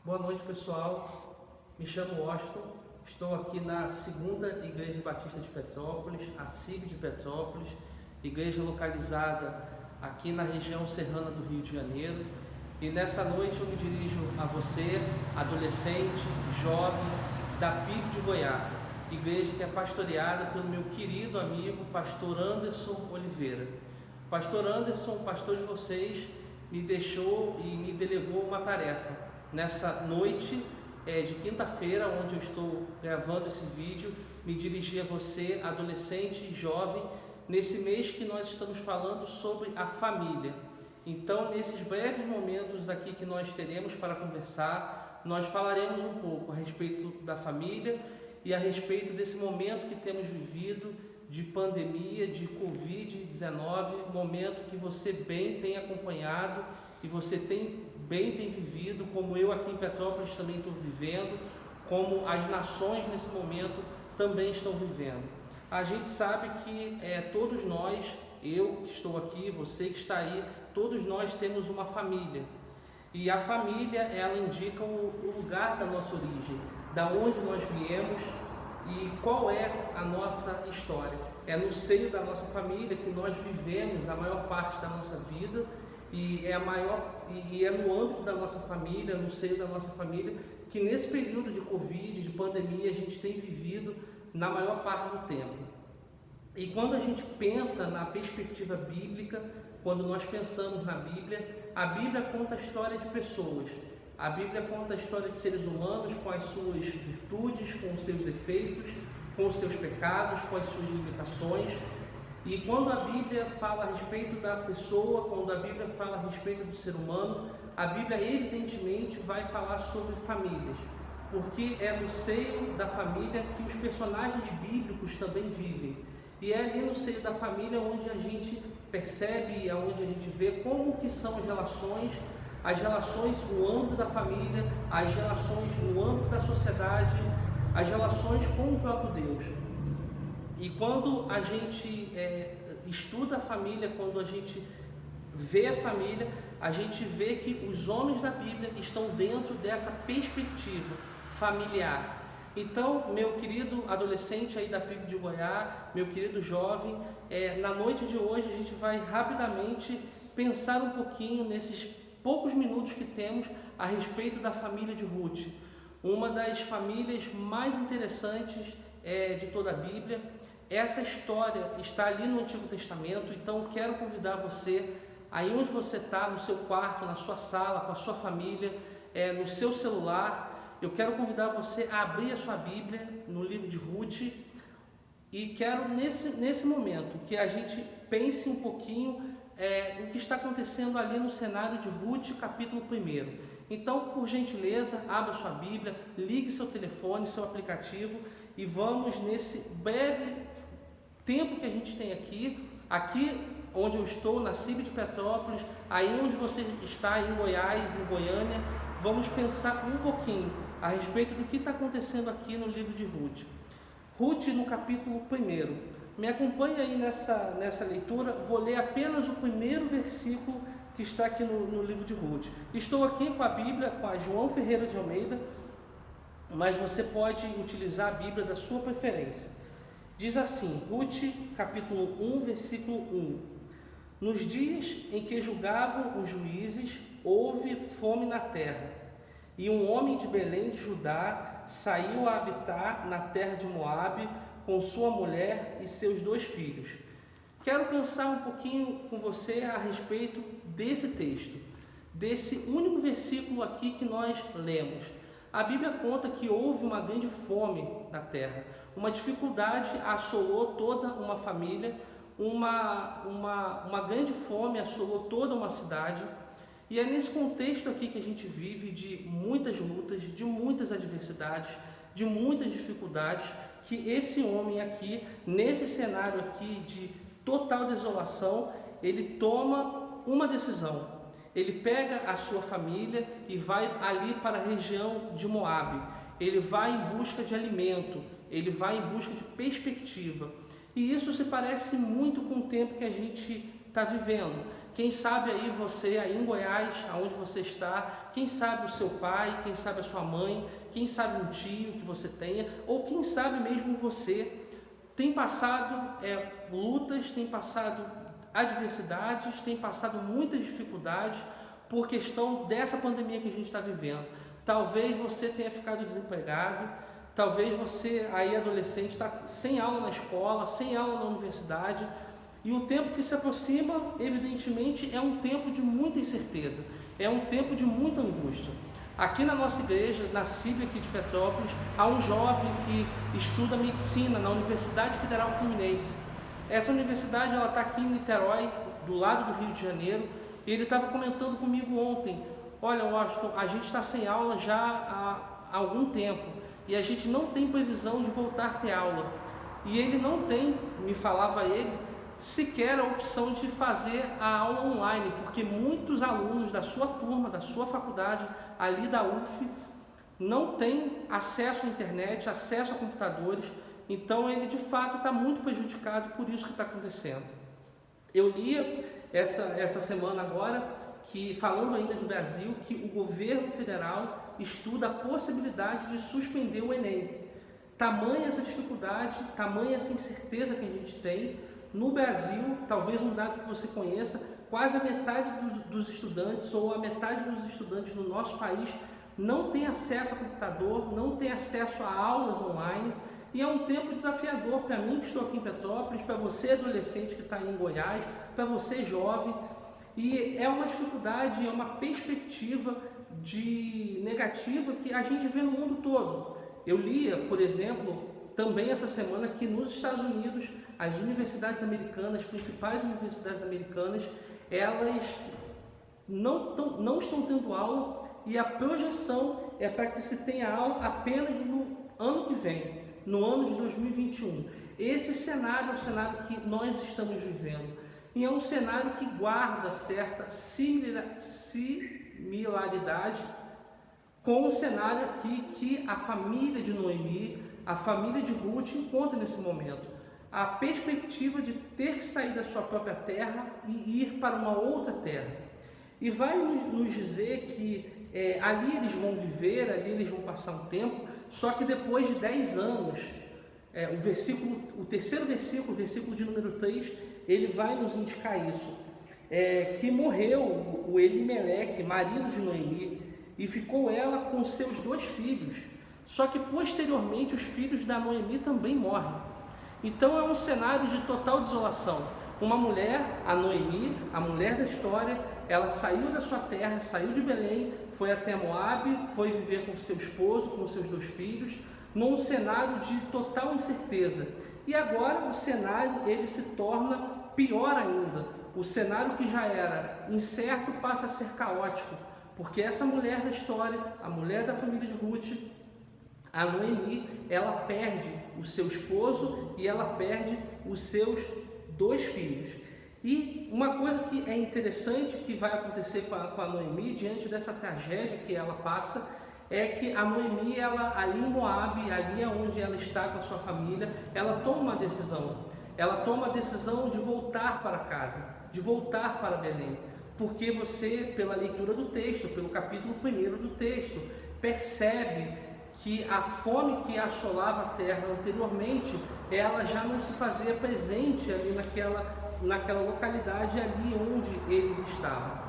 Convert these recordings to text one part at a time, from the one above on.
Boa noite, pessoal. Me chamo Washington. Estou aqui na segunda Igreja Batista de Petrópolis, a CIB de Petrópolis, igreja localizada aqui na região serrana do Rio de Janeiro. E nessa noite eu me dirijo a você, adolescente, jovem, da PIB de Goiás, igreja que é pastoreada pelo meu querido amigo, pastor Anderson Oliveira. Pastor Anderson, pastor de vocês, me deixou e me delegou uma tarefa. Nessa noite de quinta-feira, onde eu estou gravando esse vídeo, me dirigir a você, adolescente e jovem, nesse mês que nós estamos falando sobre a família. Então, nesses breves momentos aqui que nós teremos para conversar, nós falaremos um pouco a respeito da família e a respeito desse momento que temos vivido de pandemia, de Covid-19, momento que você bem tem acompanhado e você bem tem vivido, como eu aqui em Petrópolis também estou vivendo, como as nações nesse momento também estão vivendo. A gente sabe que todos nós, eu que estou aqui, você que está aí, todos nós temos uma família. E a família, ela indica o lugar da nossa origem, da onde nós viemos e qual é a nossa história. É no seio da nossa família que nós vivemos a maior parte da nossa vida e é no âmbito da nossa família, no seio da nossa família, que nesse período de Covid, de pandemia, a gente tem vivido na maior parte do tempo. E quando a gente pensa na perspectiva bíblica, quando nós pensamos na Bíblia, a Bíblia conta a história de pessoas. A Bíblia conta a história de seres humanos com as suas virtudes, com os seus defeitos, com os seus pecados, com as suas limitações. E quando a Bíblia fala a respeito da pessoa, quando a Bíblia fala a respeito do ser humano, a Bíblia evidentemente vai falar sobre famílias, porque é no seio da família que os personagens bíblicos também vivem. E é ali no seio da família onde a gente percebe, onde a gente vê como que são as relações no âmbito da família, as relações no âmbito da sociedade, as relações com o próprio Deus. E quando a gente estuda a família, quando a gente vê a família, a gente vê que os homens da Bíblia estão dentro dessa perspectiva familiar. Então, meu querido adolescente aí da PIB de Goiás, meu querido jovem, na noite de hoje a gente vai rapidamente pensar um pouquinho nesses poucos minutos que temos a respeito da família de Ruth, uma das famílias mais interessantes de toda a Bíblia. Essa história está ali no Antigo Testamento, então quero convidar você, aí onde você está, no seu quarto, na sua sala, com a sua família, no seu celular, eu quero convidar você a abrir a sua Bíblia no livro de Ruth e quero nesse momento que a gente pense um pouquinho o que está acontecendo ali no cenário de Ruth, capítulo 1. Então, por gentileza, abra sua Bíblia, ligue seu telefone, seu aplicativo e vamos nesse breve tempo que a gente tem aqui onde eu estou, na CIB de Petrópolis, aí onde você está em Goiás, em Goiânia, vamos pensar um pouquinho a respeito do que está acontecendo aqui no livro de Ruth. Ruth no capítulo 1. Me acompanhe aí nessa leitura, vou ler apenas o primeiro versículo que está aqui no livro de Ruth. Estou aqui com a Bíblia, com a João Ferreira de Almeida, mas você pode utilizar a Bíblia da sua preferência. Diz assim, Ruth, capítulo 1, versículo 1. Nos dias em que julgavam os juízes, houve fome na terra, e um homem de Belém de Judá saiu a habitar na terra de Moabe com sua mulher e seus 2 filhos. Quero pensar um pouquinho com você a respeito desse texto, desse único versículo aqui que nós lemos. A Bíblia conta que houve uma grande fome na terra, uma dificuldade assolou toda uma família, uma grande fome assolou toda uma cidade. E é nesse contexto aqui que a gente vive de muitas lutas, de muitas adversidades, de muitas dificuldades, que esse homem aqui, nesse cenário aqui de total desolação, ele toma uma decisão. Ele pega a sua família e vai ali para a região de Moabe. Ele vai em busca de alimento, ele vai em busca de perspectiva. E isso se parece muito com o tempo que a gente está vivendo. Quem sabe aí você, aí em Goiás, aonde você está, quem sabe o seu pai, quem sabe a sua mãe, quem sabe um tio que você tenha, ou quem sabe mesmo você tem passado lutas, tem passado adversidades, tem passado muitas dificuldades por questão dessa pandemia que a gente está vivendo. Talvez você tenha ficado desempregado, talvez você aí adolescente está sem aula na escola, sem aula na universidade, e o tempo que se aproxima, evidentemente, é um tempo de muita incerteza, é um tempo de muita angústia. Aqui na nossa igreja, na CIB aqui de Petrópolis, há um jovem que estuda medicina na Universidade Federal Fluminense. Essa universidade está aqui em Niterói, do lado do Rio de Janeiro, e ele estava comentando comigo ontem: olha, Washington, a gente está sem aula já há algum tempo e a gente não tem previsão de voltar a ter aula. E ele não tem, me falava ele, sequer a opção de fazer a aula online, porque muitos alunos da sua turma, da sua faculdade, ali da UF, não têm acesso à internet, acesso a computadores, então ele de fato está muito prejudicado por isso que está acontecendo. Eu lia essa semana agora, que falando ainda de Brasil, que o governo federal estuda a possibilidade de suspender o Enem. Tamanha essa dificuldade, tamanha essa incerteza que a gente tem. No Brasil, talvez um dado que você conheça, quase a metade dos estudantes, ou a metade dos estudantes no nosso país, não tem acesso a computador, não tem acesso a aulas online, e é um tempo desafiador para mim que estou aqui em Petrópolis, para você adolescente que está aí em Goiás, para você jovem, e é uma dificuldade, é uma perspectiva negativa que a gente vê no mundo todo. Eu lia, por exemplo, também essa semana que nos Estados Unidos, as universidades americanas, as principais universidades americanas, elas não estão tendo aula, e a projeção é para que se tenha aula apenas no ano que vem, no ano de 2021. Esse cenário é o cenário que nós estamos vivendo, e é um cenário que guarda certa similaridade com o cenário aqui que a família de Noemi, a família de Ruth encontra nesse momento. A perspectiva de ter que sair da sua própria terra e ir para uma outra terra. E vai nos dizer que ali eles vão viver, ali eles vão passar um tempo, só que depois de 10 anos, o terceiro versículo, o versículo de número 3, ele vai nos indicar isso, que morreu o Elimeleque, marido de Noemi, e ficou ela com seus 2 filhos, só que posteriormente os filhos da Noemi também morrem. Então é um cenário de total desolação. Uma mulher, a Noemi, a mulher da história, ela saiu da sua terra, saiu de Belém, foi até Moabe, foi viver com seu esposo, com seus 2 filhos, num cenário de total incerteza. E agora o cenário ele se torna pior ainda. O cenário que já era incerto passa a ser caótico, porque essa mulher da história, a mulher da família de Ruth, a Noemi, ela perde o seu esposo e ela perde os seus 2 filhos. E uma coisa que é interessante que vai acontecer com a Noemi, diante dessa tragédia que ela passa, é que a Noemi, ela, ali em Moabe, ali onde ela está com a sua família, ela toma uma decisão. Ela toma a decisão de voltar para casa, de voltar para Belém. Porque você, pela leitura do texto, pelo capítulo 1 do texto, percebe que a fome que assolava a terra anteriormente, ela já não se fazia presente ali naquela localidade ali onde eles estavam.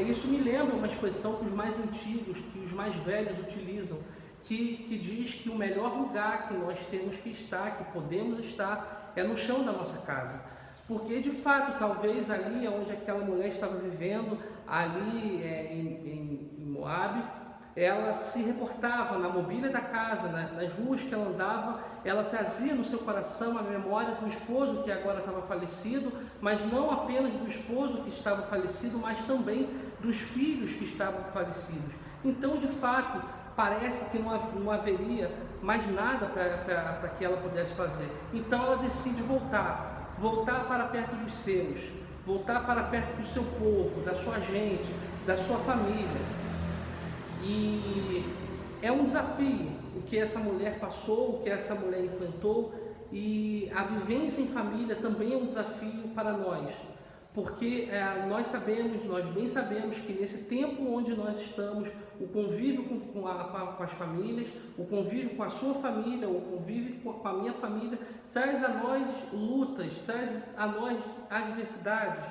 Isso me lembra uma expressão que os mais antigos, que os mais velhos utilizam, que diz que o melhor lugar que nós temos que estar, que podemos estar, é no chão da nossa casa. Porque de fato, talvez ali onde aquela mulher estava vivendo, ali em Moabe, ela se reportava na mobília da casa, nas ruas que ela andava, ela trazia no seu coração a memória do esposo que agora estava falecido, mas não apenas do esposo que estava falecido, mas também dos filhos que estavam falecidos. Então, de fato, parece que não haveria mais nada para que ela pudesse fazer. Então ela decide voltar para perto dos seus, voltar para perto do seu povo, da sua gente, da sua família. E é um desafio o que essa mulher passou, o que essa mulher enfrentou, e a vivência em família também é um desafio para nós, porque nós bem sabemos que nesse tempo onde nós estamos, o convívio com as famílias, o convívio com a sua família, o convívio com a minha família, traz a nós lutas, traz a nós adversidades.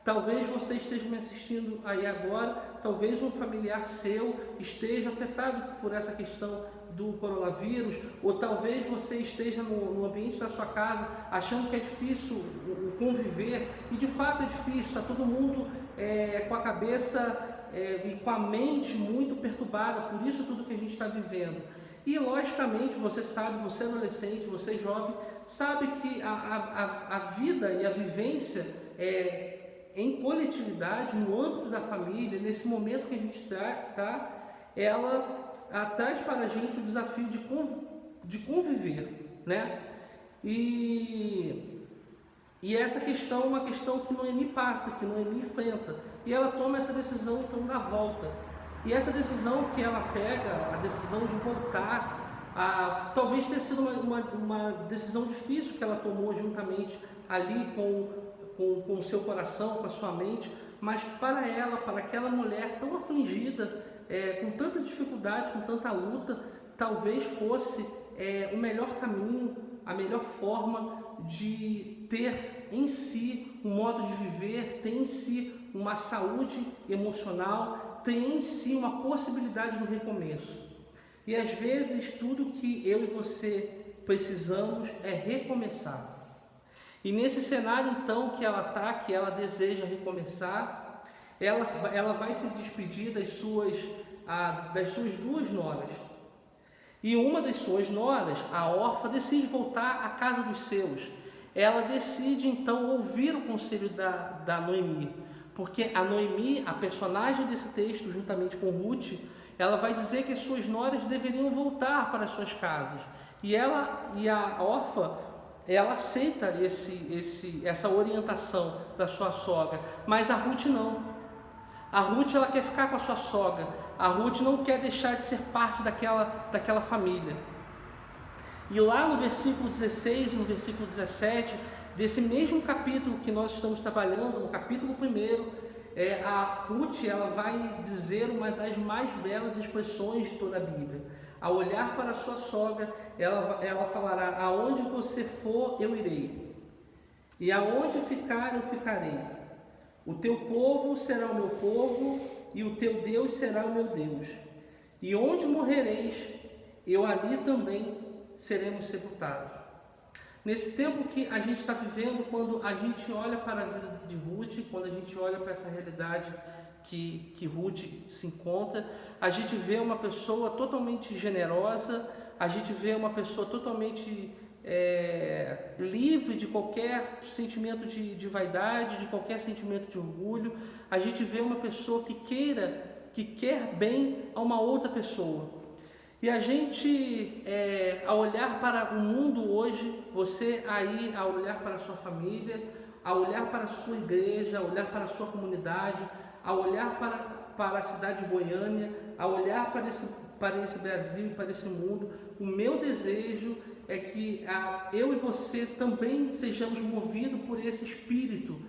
Talvez você esteja me assistindo aí agora, talvez um familiar seu esteja afetado por essa questão do coronavírus, ou talvez você esteja no ambiente da sua casa achando que é difícil conviver, e de fato é difícil, está todo mundo com a cabeça e com a mente muito perturbada por isso tudo que a gente está vivendo. E logicamente você sabe, você adolescente, você jovem, sabe que a vida e a vivência em coletividade, no âmbito da família, nesse momento que a gente está, ela traz para a gente o desafio de conviver, né? E essa questão é uma questão que Noemi passa, que Noemi enfrenta, e ela toma essa decisão então da volta. E essa decisão que ela pega, a decisão de voltar, talvez tenha sido uma decisão difícil que ela tomou juntamente ali com o seu coração, com a sua mente, mas para ela, para aquela mulher tão afligida, com tanta dificuldade, com tanta luta, talvez fosse o melhor caminho, a melhor forma de ter em si um modo de viver, ter em si uma saúde emocional, ter em si uma possibilidade do recomeço. E às vezes tudo que eu e você precisamos é recomeçar. E nesse cenário então que ela está, que ela deseja recomeçar, ela vai se despedir das suas duas noras. E uma das suas noras, a órfã, decide voltar à casa dos seus. Ela decide então ouvir o conselho da Noemi, porque a Noemi, a personagem desse texto, juntamente com Ruth, ela vai dizer que as suas noras deveriam voltar para as suas casas. E a órfã, ela aceita essa orientação da sua sogra, mas a Ruth não. A Ruth, ela quer ficar com a sua sogra. A Ruth não quer deixar de ser parte daquela família. E lá no versículo 16 e no versículo 17, desse mesmo capítulo que nós estamos trabalhando, no capítulo 1, a Ruth, ela vai dizer uma das mais belas expressões de toda a Bíblia. Ao olhar para a sua sogra, ela falará: aonde você for, eu irei, e aonde ficar, eu ficarei. O teu povo será o meu povo, e o teu Deus será o meu Deus. E onde morrereis, eu ali também seremos sepultados. Nesse tempo que a gente está vivendo, quando a gente olha para a vida de Ruth, quando a gente olha para essa realidade que Ruth se encontra, a gente vê uma pessoa totalmente generosa, a gente vê uma pessoa totalmente livre de qualquer sentimento de vaidade, de qualquer sentimento de orgulho. A gente vê uma pessoa que quer bem a uma outra pessoa. E a gente, ao olhar para o mundo hoje, você aí, ao olhar para a sua família, ao olhar para a sua igreja, ao olhar para a sua comunidade, ao olhar para a cidade de Goiânia, ao olhar para esse Brasil e para esse mundo, o meu desejo é que eu e você também sejamos movidos por esse espírito